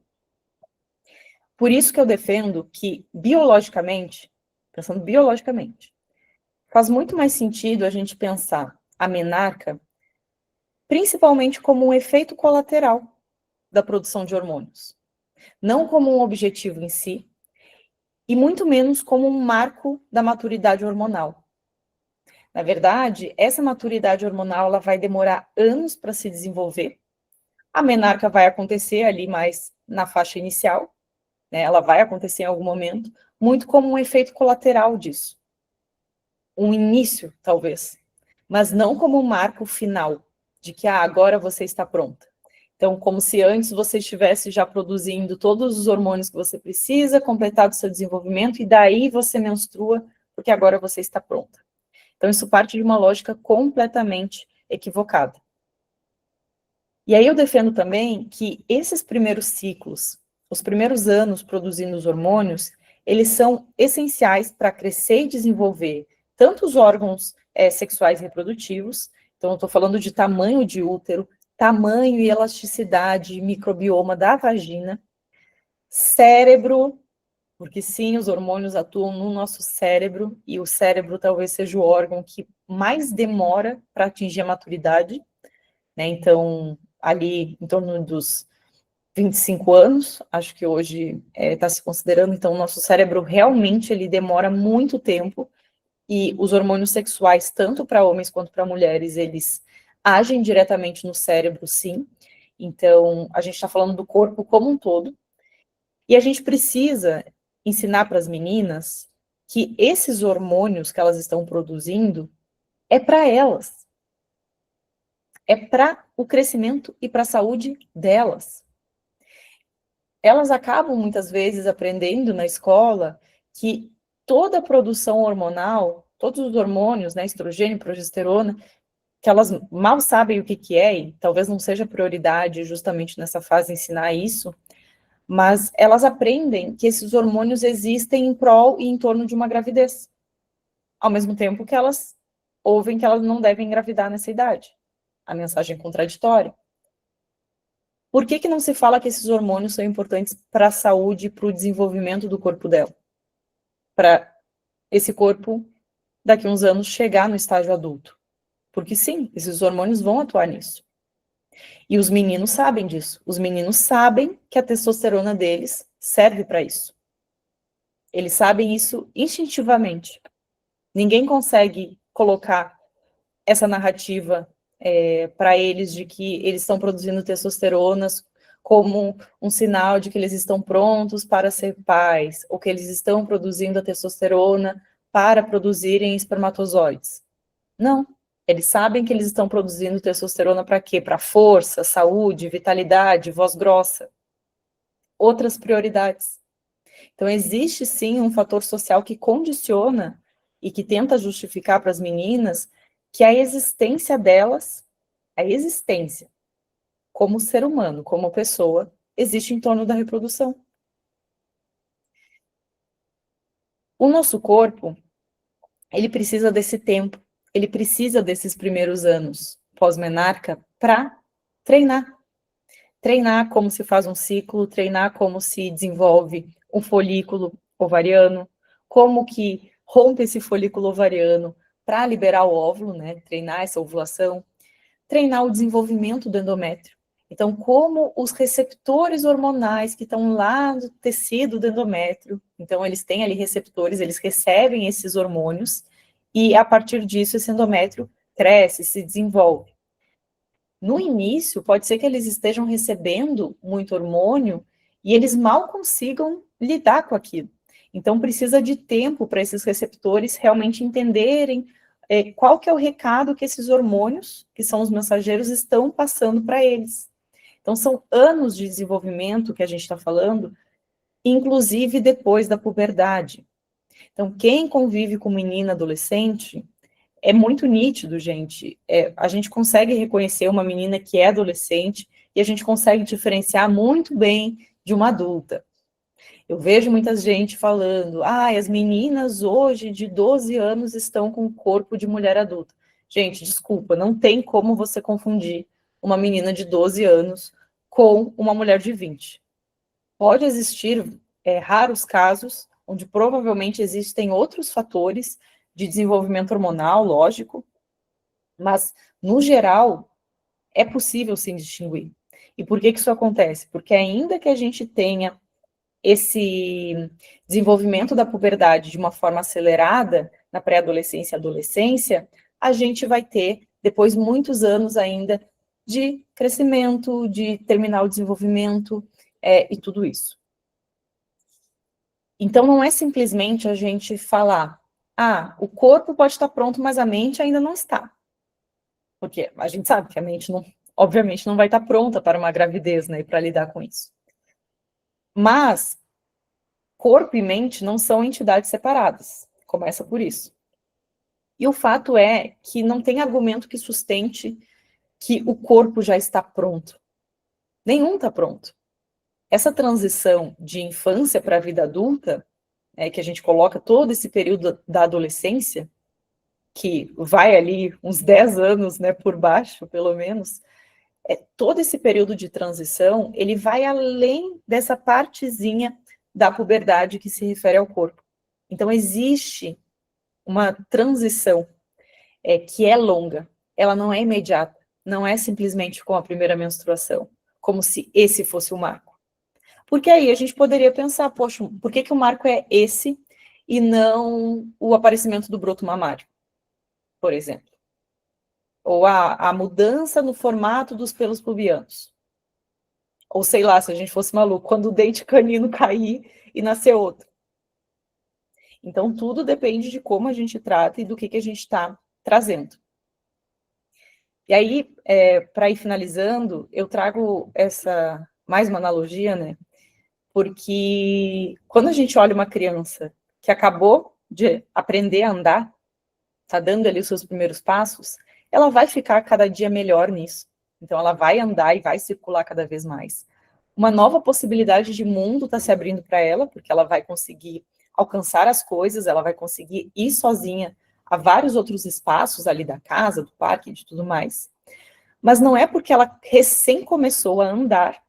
Por isso que eu defendo que, biologicamente, pensando biologicamente, faz muito mais sentido a gente pensar a menarca principalmente como um efeito colateral da produção de hormônios, não como um objetivo em si, e muito menos como um marco da maturidade hormonal. Na verdade, essa maturidade hormonal ela vai demorar anos para se desenvolver. A menarca vai acontecer ali mais na faixa inicial, né? Ela vai acontecer em algum momento, muito como um efeito colateral disso. Um início, talvez, mas não como um marco final, de que agora você está pronta. Então, como se antes você estivesse já produzindo todos os hormônios que você precisa, completado o seu desenvolvimento, e daí você menstrua, porque agora você está pronta. Então, isso parte de uma lógica completamente equivocada. E aí eu defendo também que esses primeiros ciclos, os primeiros anos produzindo os hormônios, eles são essenciais para crescer e desenvolver tanto os órgãos sexuais e reprodutivos, então eu estou falando de tamanho de útero, tamanho e elasticidade, microbioma da vagina, cérebro, porque sim, os hormônios atuam no nosso cérebro, e o cérebro talvez seja o órgão que mais demora para atingir a maturidade, né? Então, ali em torno dos 25 anos, acho que hoje está se considerando, então o nosso cérebro realmente ele demora muito tempo, e os hormônios sexuais, tanto para homens quanto para mulheres, eles agem diretamente no cérebro, sim. Então, a gente está falando do corpo como um todo, e a gente precisa ensinar para as meninas que esses hormônios que elas estão produzindo é para elas. É para o crescimento e para a saúde delas. Elas acabam, muitas vezes, aprendendo na escola que toda a produção hormonal, todos os hormônios, né, estrogênio, progesterona, que elas mal sabem o que é, e talvez não seja prioridade justamente nessa fase ensinar isso, mas elas aprendem que esses hormônios existem em prol e em torno de uma gravidez, ao mesmo tempo que elas ouvem que elas não devem engravidar nessa idade. A mensagem é contraditória. Por que não se fala que esses hormônios são importantes para a saúde e para o desenvolvimento do corpo dela? Para esse corpo, daqui a uns anos, chegar no estágio adulto. Porque sim, esses hormônios vão atuar nisso. E os meninos sabem disso. Os meninos sabem que a testosterona deles serve para isso. Eles sabem isso instintivamente. Ninguém consegue colocar essa narrativa para eles de que eles estão produzindo testosteronas como um sinal de que eles estão prontos para ser pais, ou que eles estão produzindo a testosterona para produzirem espermatozoides. Não. Eles sabem que eles estão produzindo testosterona para quê? Para força, saúde, vitalidade, voz grossa. Outras prioridades. Então, existe sim um fator social que condiciona e que tenta justificar para as meninas que a existência delas, a existência como ser humano, como pessoa, existe em torno da reprodução. O nosso corpo, ele precisa desse tempo, ele precisa desses primeiros anos pós-menarca para treinar. Treinar como se faz um ciclo, treinar como se desenvolve um folículo ovariano, como que rompe esse folículo ovariano para liberar o óvulo, né? Treinar essa ovulação, treinar o desenvolvimento do endométrio. Então, como os receptores hormonais que estão lá no tecido do endométrio, então eles têm ali receptores, eles recebem esses hormônios, e a partir disso esse endométrio cresce, se desenvolve. No início, pode ser que eles estejam recebendo muito hormônio e eles mal consigam lidar com aquilo. Então, precisa de tempo para esses receptores realmente entenderem qual que é o recado que esses hormônios, que são os mensageiros, estão passando para eles. Então, são anos de desenvolvimento que a gente está falando, inclusive depois da puberdade. Então, quem convive com menina adolescente é muito nítido, gente. A gente consegue reconhecer uma menina que é adolescente e a gente consegue diferenciar muito bem de uma adulta. Eu vejo muita gente falando, as meninas hoje de 12 anos estão com o corpo de mulher adulta. Gente, desculpa, não tem como você confundir uma menina de 12 anos com uma mulher de 20. Pode existir raros casos onde provavelmente existem outros fatores de desenvolvimento hormonal, lógico, mas, no geral, é possível sim distinguir. E por que isso acontece? Porque ainda que a gente tenha esse desenvolvimento da puberdade de uma forma acelerada na pré-adolescência e adolescência, a gente vai ter, depois, muitos anos ainda de crescimento, de terminar o desenvolvimento e tudo isso. Então, não é simplesmente a gente falar, o corpo pode estar pronto, mas a mente ainda não está. Porque a gente sabe que a mente, não, obviamente, não vai estar pronta para uma gravidez, né, e para lidar com isso. Mas corpo e mente não são entidades separadas. Começa por isso. E o fato é que não tem argumento que sustente que o corpo já está pronto. Nenhum está pronto. Essa transição de infância para a vida adulta, que a gente coloca todo esse período da adolescência, que vai ali uns 10 anos, né, por baixo, pelo menos, todo esse período de transição, ele vai além dessa partezinha da puberdade que se refere ao corpo. Então, existe uma transição que é longa, ela não é imediata, não é simplesmente com a primeira menstruação, como se esse fosse o marco. Porque aí a gente poderia pensar, poxa, por que o marco é esse e não o aparecimento do broto mamário, por exemplo? Ou a mudança no formato dos pelos pubianos. Ou sei lá, se a gente fosse maluco, quando o dente canino cair e nascer outro. Então, tudo depende de como a gente trata e do que a gente está trazendo. E aí, para ir finalizando, eu trago mais uma analogia, né? Porque quando a gente olha uma criança que acabou de aprender a andar, está dando ali os seus primeiros passos, ela vai ficar cada dia melhor nisso. Então, ela vai andar e vai circular cada vez mais. uma nova possibilidade de mundo está se abrindo para ela, porque ela vai conseguir alcançar as coisas, ela vai conseguir ir sozinha a vários outros espaços ali da casa, do parque, de tudo mais. Mas não é porque ela recém começou a andar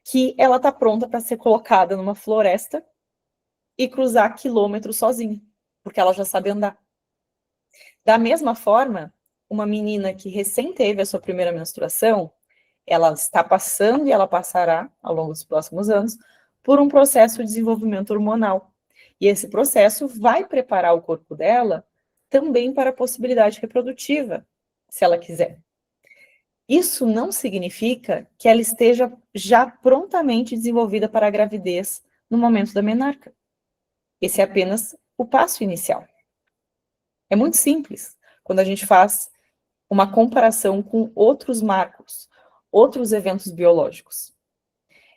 que ela está pronta para ser colocada numa floresta e cruzar quilômetros sozinha, porque ela já sabe andar. Da mesma forma, uma menina que recém teve a sua primeira menstruação, ela está passando e ela passará, ao longo dos próximos anos, por um processo de desenvolvimento hormonal. E esse processo vai preparar o corpo dela também para a possibilidade reprodutiva, se ela quiser. Isso não significa que ela esteja já prontamente desenvolvida para a gravidez no momento da menarca. Esse é apenas o passo inicial. É muito simples quando a gente faz uma comparação com outros marcos, outros eventos biológicos.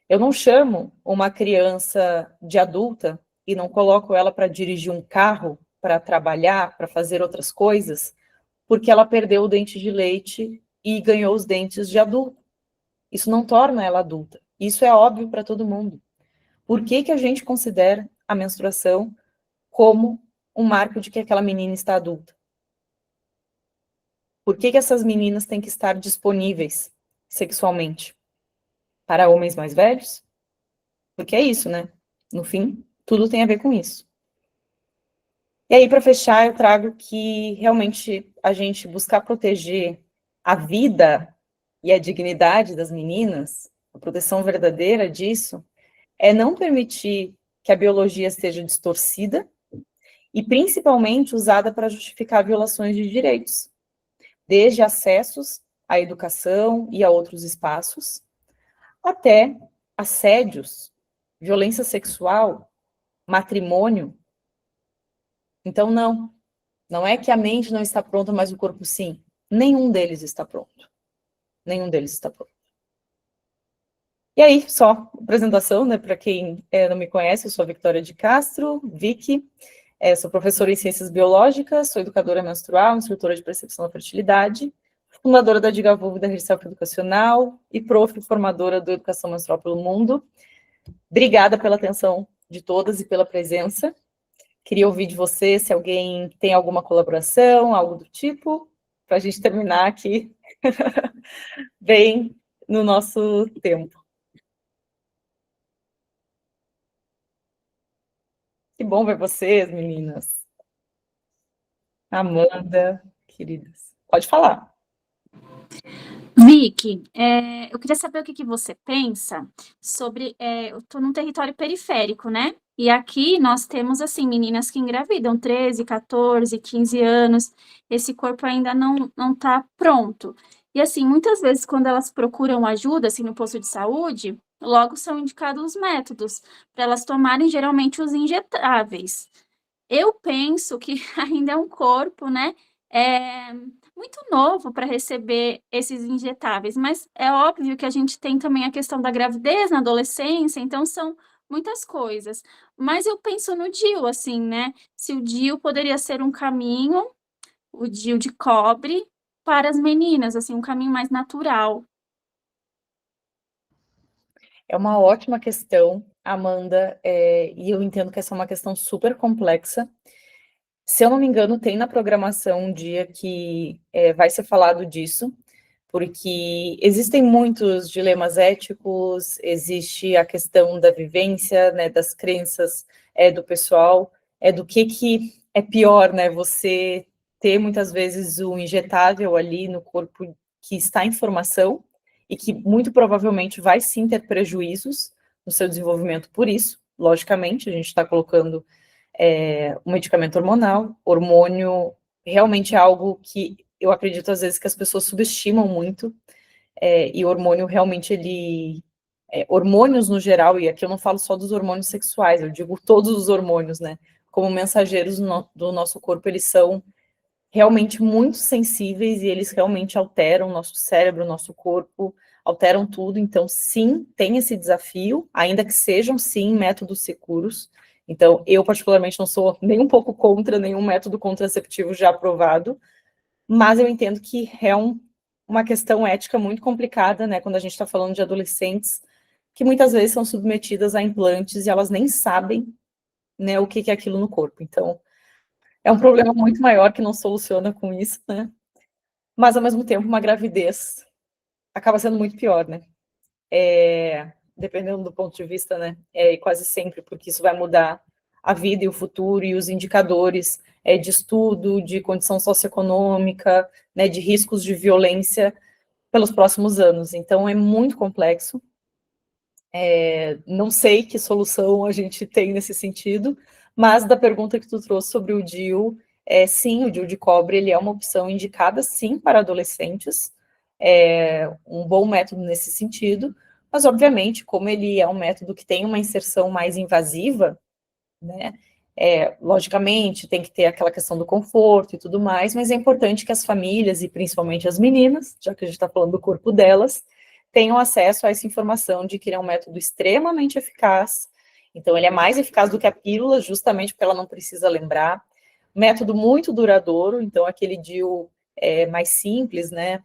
Eu não chamo uma criança de adulta e não coloco ela para dirigir um carro, para trabalhar, para fazer outras coisas, porque ela perdeu o dente de leite e ganhou os dentes de adulto. Isso não torna ela adulta. Isso é óbvio para todo mundo. Por que que a gente considera a menstruação como um marco de que aquela menina está adulta? Por que que essas meninas têm que estar disponíveis sexualmente? Para homens mais velhos? Porque é isso, né? No fim, tudo tem a ver com isso. E aí, para fechar, eu trago que realmente a gente buscar proteger a vida e a dignidade das meninas, a proteção verdadeira disso, é não permitir que a biologia seja distorcida e principalmente usada para justificar violações de direitos, desde acessos à educação e a outros espaços, até assédios, violência sexual, matrimônio. Então, não é que a mente não está pronta, mas o corpo sim. Nenhum deles está pronto. Nenhum deles está pronto. E aí, só apresentação, né, para quem não me conhece, eu sou a Victoria de Castro, Vicky, sou professora em Ciências Biológicas, sou educadora menstrual, instrutora de percepção da fertilidade, fundadora da Diga Vulva e da Rede Self Educacional e formadora do Educação Menstrual pelo Mundo. Obrigada pela atenção de todas e pela presença. Queria ouvir de você se alguém tem alguma colaboração, algo do tipo, para a gente terminar aqui bem no nosso tempo. Que bom ver vocês, meninas. Amanda, queridas. Pode falar. Vicky, eu queria saber o que você pensa sobre. Eu estou num território periférico, né? E aqui nós temos, assim, meninas que engravidam 13, 14, 15 anos, esse corpo ainda não está pronto. E, assim, muitas vezes, quando elas procuram ajuda, assim, no posto de saúde, logo são indicados os métodos para elas tomarem, geralmente, os injetáveis. Eu penso que ainda é um corpo, né, muito novo para receber esses injetáveis, mas é óbvio que a gente tem também a questão da gravidez na adolescência, então são muitas coisas. Mas eu penso no DIU, assim, né, se o DIU poderia ser um caminho, o DIU de cobre, para as meninas, assim, um caminho mais natural. É uma ótima questão, Amanda, e eu entendo que essa é uma questão super complexa. Se eu não me engano, tem na programação um dia que vai ser falado disso, porque existem muitos dilemas éticos, existe a questão da vivência, né, das crenças do pessoal, do que é pior, né, você ter muitas vezes o injetável ali no corpo que está em formação e que muito provavelmente vai sim ter prejuízos no seu desenvolvimento por isso, logicamente, a gente está colocando um medicamento hormonal, hormônio realmente é algo que eu acredito às vezes que as pessoas subestimam muito, e o hormônio realmente ele, hormônios no geral, e aqui eu não falo só dos hormônios sexuais, eu digo todos os hormônios, né, como mensageiros do nosso corpo, eles são realmente muito sensíveis e eles realmente alteram o nosso cérebro, o nosso corpo, alteram tudo, então sim, tem esse desafio, ainda que sejam sim métodos seguros. Então, eu particularmente não sou nem um pouco contra nenhum método contraceptivo já aprovado, mas eu entendo que uma questão ética muito complicada, né, quando a gente está falando de adolescentes, que muitas vezes são submetidas a implantes e elas nem sabem, né, o que é aquilo no corpo. Então, é um problema muito maior que não soluciona com isso, né? Mas, ao mesmo tempo, uma gravidez acaba sendo muito pior, né? Dependendo do ponto de vista, né? E quase sempre, porque isso vai mudar a vida e o futuro e os indicadores de estudo, de condição socioeconômica, né, de riscos de violência pelos próximos anos. Então, é muito complexo. Não sei que solução a gente tem nesse sentido, mas da pergunta que tu trouxe sobre o DIU, sim, o DIU de cobre, ele é uma opção indicada, sim, para adolescentes, um bom método nesse sentido, mas, obviamente, como ele é um método que tem uma inserção mais invasiva, né, logicamente, tem que ter aquela questão do conforto e tudo mais, mas é importante que as famílias, e principalmente as meninas, já que a gente está falando do corpo delas, tenham acesso a essa informação de que ele é um método extremamente eficaz. Então, ele é mais eficaz do que a pílula, justamente porque ela não precisa lembrar. Método muito duradouro, então aquele DIU mais simples, né?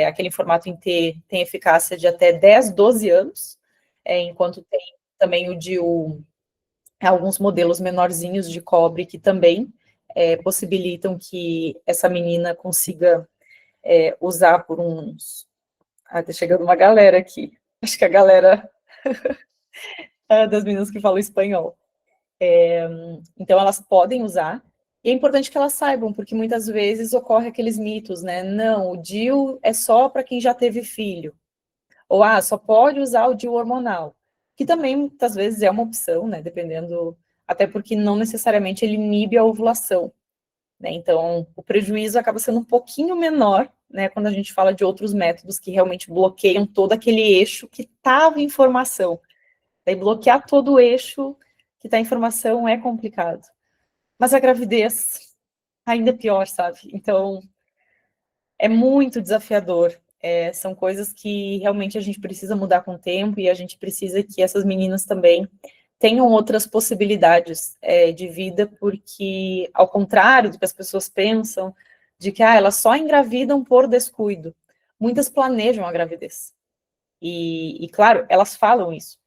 Aquele em formato em T tem eficácia de até 10, 12 anos, enquanto tem também o DIU, alguns modelos menorzinhos de cobre que também possibilitam que essa menina consiga usar por uns... tá chegando uma galera aqui. Acho que a galera das meninas que falam espanhol. Então, elas podem usar. E é importante que elas saibam, porque muitas vezes ocorre aqueles mitos, né? Não, o DIU é só para quem já teve filho. Ou, só pode usar o DIU hormonal. Que também, muitas vezes, é uma opção, né? Dependendo... Até porque não necessariamente ele inibe a ovulação. Né? Então, o prejuízo acaba sendo um pouquinho menor, né, quando a gente fala de outros métodos que realmente bloqueiam todo aquele eixo que estava em formação. Daí, bloquear todo o eixo que está em formação é complicado. Mas a gravidez ainda é pior, sabe? Então, é muito desafiador. São coisas que realmente a gente precisa mudar com o tempo e a gente precisa que essas meninas também tenham outras possibilidades de vida, porque, ao contrário do que as pessoas pensam, de que elas só engravidam por descuido, muitas planejam a gravidez. E claro, elas falam isso.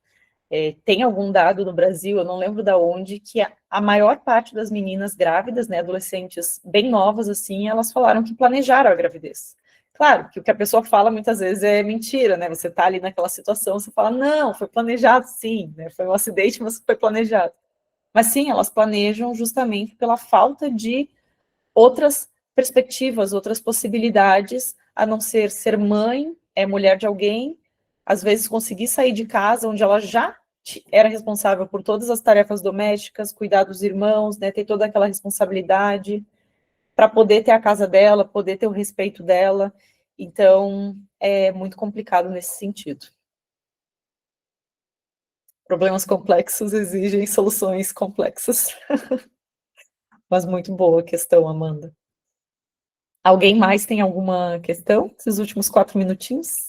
Tem algum dado no Brasil, eu não lembro de onde, que a maior parte das meninas grávidas, né, adolescentes bem novas, assim, elas falaram que planejaram a gravidez. Claro, que o que a pessoa fala muitas vezes é mentira, né? Você tá ali naquela situação, você fala, não, foi planejado sim, né? Foi um acidente, mas foi planejado. Mas sim, elas planejam justamente pela falta de outras perspectivas, outras possibilidades, a não ser mãe, mulher de alguém, às vezes conseguir sair de casa, onde ela já era responsável por todas as tarefas domésticas, cuidar dos irmãos, né, ter toda aquela responsabilidade, para poder ter a casa dela, poder ter o respeito dela. Então, é muito complicado nesse sentido. Problemas complexos exigem soluções complexas. Mas muito boa a questão, Amanda. Alguém mais tem alguma questão? Esses últimos 4 minutinhos?